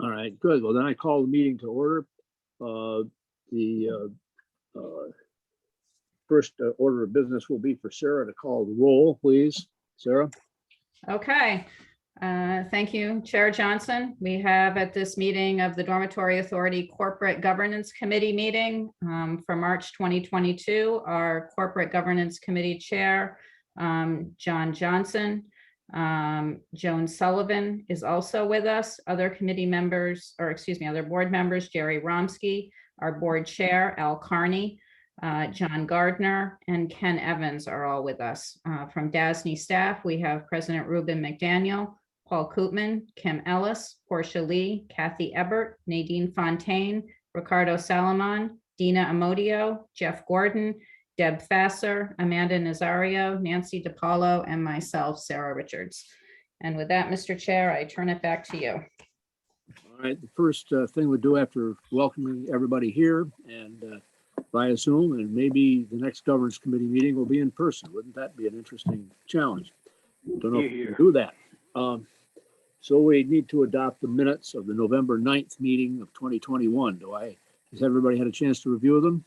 All right, good. Well, then I call the meeting to order. The first order of business will be for Sarah to call the roll, please. Sarah? Okay. Thank you, Chair Johnson. We have at this meeting of the Dormitory Authority Corporate Governance Committee meeting for March 2022, our Corporate Governance Committee Chair, John Johnson. Joan Sullivan is also with us. Other committee members, or excuse me, other board members, Jerry Romsky, our board chair, Al Carney, John Gardner, and Ken Evans are all with us. From DASNY staff, we have President Ruben McDaniel, Paul Koopman, Kim Ellis, Portia Lee, Kathy Ebert, Nadine Fontaine, Ricardo Salomon, Dina Amodio, Jeff Gordon, Deb Fasser, Amanda Nazario, Nancy DiPaolo, and myself, Sarah Richards. And with that, Mr. Chair, I turn it back to you. All right, the first thing we do after welcoming everybody here and via Zoom, and maybe the next governance committee meeting will be in person. Wouldn't that be an interesting challenge? Don't know if we can do that. So we need to adopt the minutes of the November 9th meeting of 2021. Has everybody had a chance to review them?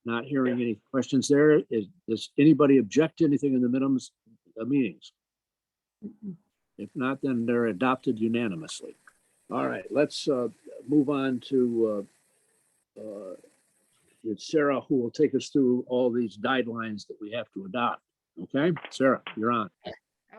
Not hearing any questions there. Does anybody object to anything in the minimums meetings? If not, then they're adopted unanimously. All right, let's move on to it's Sarah who will take us through all these guidelines that we have to adopt. Okay, Sarah, you're on.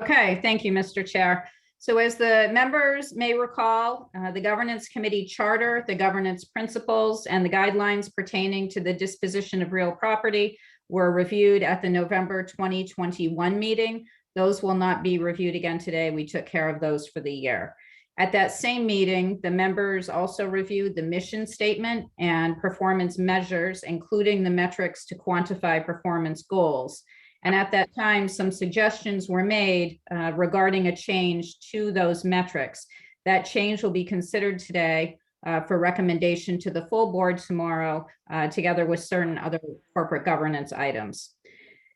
Okay, thank you, Mr. Chair. So as the members may recall, the Governance Committee Charter, the governance principles, and the guidelines pertaining to the disposition of real property were reviewed at the November 2021 meeting. Those will not be reviewed again today. We took care of those for the year. At that same meeting, the members also reviewed the mission statement and performance measures, including the metrics to quantify performance goals. And at that time, some suggestions were made regarding a change to those metrics. That change will be considered today for recommendation to the full board tomorrow, together with certain other corporate governance items.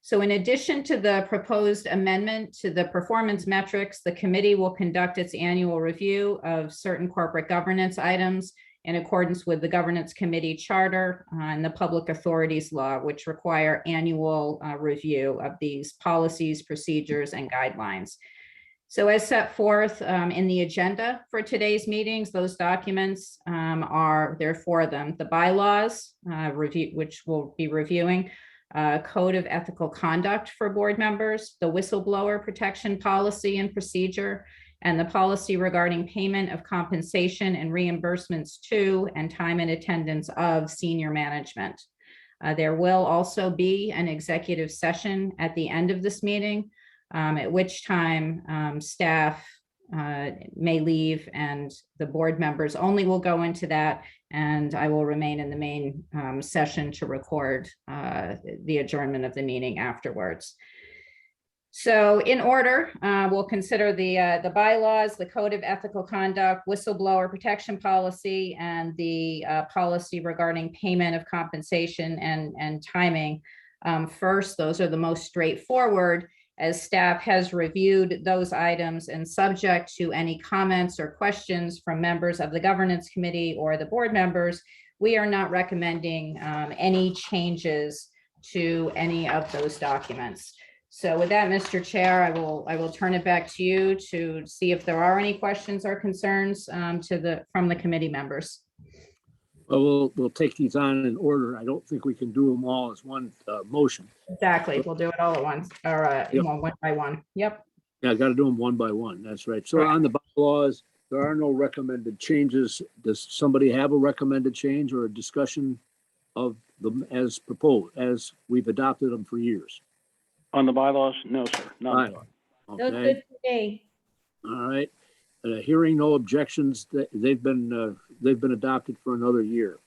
So in addition to the proposed amendment to the performance metrics, the committee will conduct its annual review of certain corporate governance items in accordance with the Governance Committee Charter and the Public Authorities Law, which require annual review of these policies, procedures, and guidelines. So as set forth in the agenda for today's meetings, those documents there for them. The bylaws, which we'll be reviewing, code of ethical conduct for board members, the whistleblower protection policy and procedure, and the policy regarding payment of compensation and reimbursements to and time and attendance of senior management. There will also be an executive session at the end of this meeting, at which time staff may leave and the board members only will go into that, and I will remain in the main session to record the adjournment of the meeting afterwards. So in order, we'll consider the bylaws, the code of ethical conduct, whistleblower protection policy, and the policy regarding payment of compensation and timing. First, those are the most straightforward, as staff has reviewed those items and subject to any comments or questions from members of the governance committee or the board members, we are not recommending any changes to any of those documents. So with that, Mr. Chair, I will turn it back to you to see if there are any questions or concerns from the committee members. Well, we'll take these on in order. I don't think we can do them all as one motion. Exactly. We'll do it all at once, or Yep. one by one. Yep. Yeah, I got to do them one by one. That's right. So Right. On the bylaws, there are no recommended changes. Does somebody have a recommended change or a discussion of them as proposed, as we've adopted them for years? On the bylaws, no, sir. None. Bylaw. No Okay, good today. all right. Hearing no objections, they've been adopted for another year.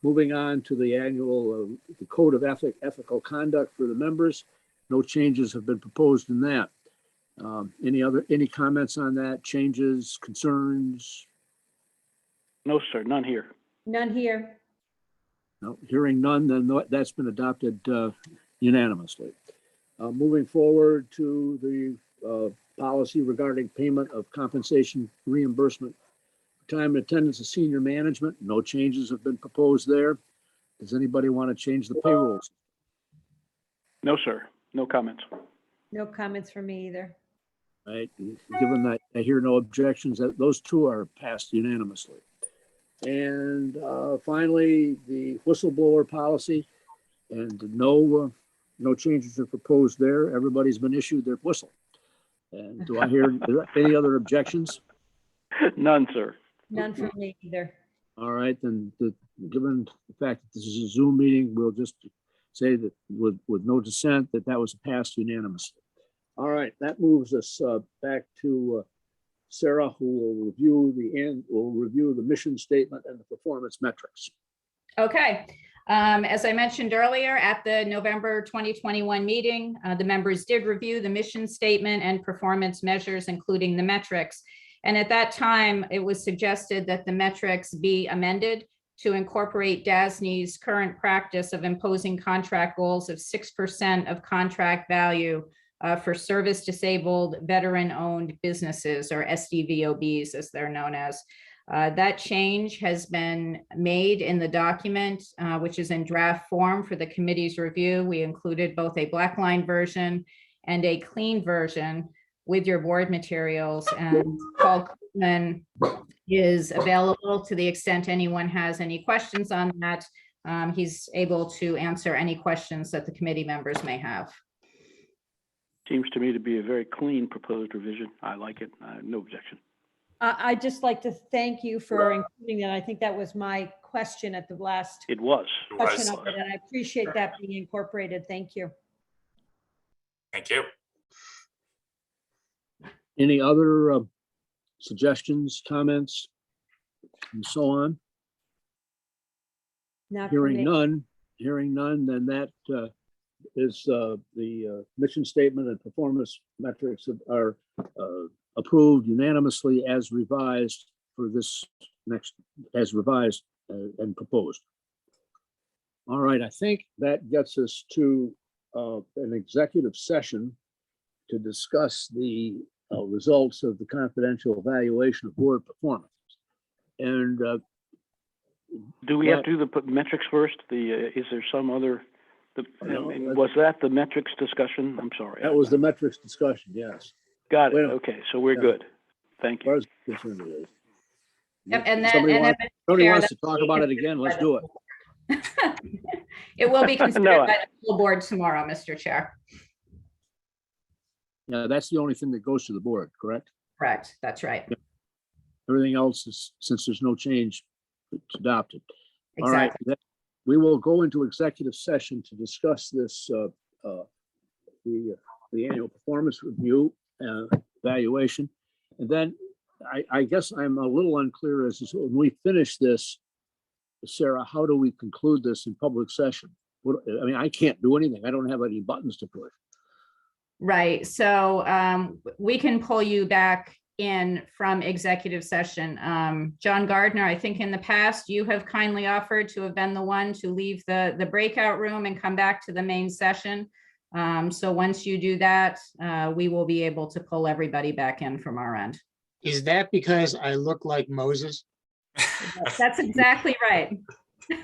Moving on to the annual the code of ethical conduct for the members. No changes have been proposed in that. Any comments on that? Changes, concerns? No, sir. None here. None here. No, hearing none, then that's been adopted unanimously. Moving forward to the policy regarding payment of compensation reimbursement time and attendance of senior management, no changes have been proposed there. Does anybody want to change the payrolls? No, sir. No comments. No comments from me either. Right, given that I hear no objections, that those two are passed unanimously. And finally, the whistleblower policy, and no changes are proposed there. Everybody's been issued their whistle. And do I hear any other objections? None, sir. None from me either. All right, then, given the fact that this is a Zoom meeting, we'll just say that with no dissent, that was passed unanimously. All right, that moves us back to Sarah, who will review the mission statement and the performance metrics. Okay. As I mentioned earlier, at the November 2021 meeting, the members did review the mission statement and performance measures, including the metrics. And at that time, it was suggested that the metrics be amended to incorporate DASNY's current practice of imposing contract goals of 6% of contract value for service-disabled, veteran-owned businesses, or SDVOBs, as they're known as. That change has been made in the document, which is in draft form for the committee's review. We included both a black line version and a clean version with your board materials, and Paul Coleman is available to the extent anyone has any questions on that. He's able to answer any questions that the committee members may have. Seems to me to be a very clean proposed revision. I like it. No objection. I'd just like to thank you for including that. I think that was my question at the last It was. question of it, and I appreciate that being incorporated. Thank you. Thank you. Any other suggestions, comments, and so on? Not for Hearing me. none, then that is the mission statement and performance metrics are approved unanimously as revised for this as revised and proposed. All right, I think that gets us to an executive session to discuss the results of the confidential evaluation of board performance. And Do we have to do the metrics first? Is there some other, was that the metrics discussion? I'm sorry. that was the metrics discussion, yes. Got it. Well, Okay, so we're yeah. good. Thank As far you. as I'm concerned, it is. Yep, and Somebody then wants- Mr. Somebody Chair, wants to talk about it again, let's do it. it will be considered No. by the full board tomorrow, Mr. Chair. Yeah, that's the only thing that goes to the board, correct? Correct, that's right. Everything else is, since there's no change, it's adopted. All right, Exactly. we will go into executive session to discuss this, the annual performance review evaluation. And then I guess I'm a little unclear as to when we finish this, Sarah, how do we conclude this in public session? I mean, I can't do anything. I don't have any buttons to push. Right, so we can pull you back in from executive session. John Gardner, I think in the past, you have kindly offered to have been the one to leave the breakout room and come back to the main session. So once you do that, we will be able to pull everybody back in from our end. Is that because I look like Moses? That's exactly right. You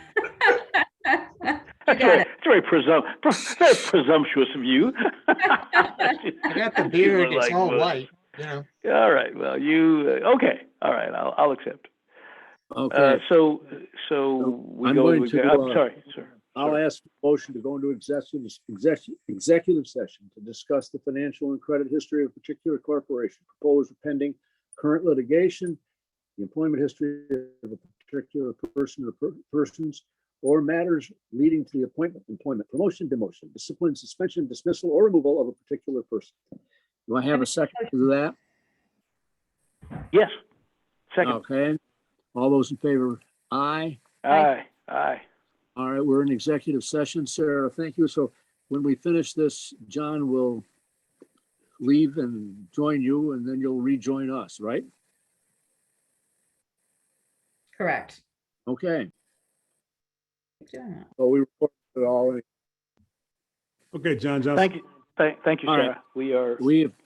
That's got it. very presumptuous of you. I got the beard, it's all white, you know. All right, well, okay, all right, I'll accept. Okay, So we I'm go, going to, I'm sorry, sir. I'll ask a motion to go into executive session to discuss the financial and credit history of a particular corporation, proposed or pending current litigation, the employment history of a particular person or persons, or matters leading to the appointment, employment, promotion, demotion, discipline, suspension, dismissal, or removal of a particular person. Do I have a second to that? Yes, second. Okay. All those in favor? Aye. Aye. All right, we're in executive session. Sarah, thank you. So when we finish this, John will leave and join you, and then you'll rejoin us, right? Correct. Okay. So we report it all. Okay, John Johnson. Thank you. Thank you, All right. Sarah.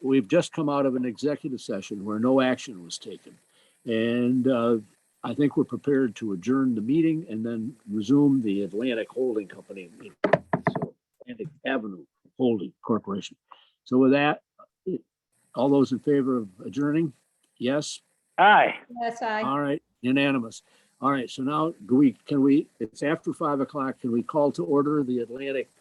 We've just come out of an executive session where no action was taken. And I think we're prepared to adjourn the meeting and then resume the Atlantic Holding Company meeting. So Atlantic Avenue Holding Corporation. So with that, all those in favor of adjourning? Yes? Aye. Yes, I. All right, unanimous. All right, so now it's after 5 o'clock. Can we call to order the Atlantic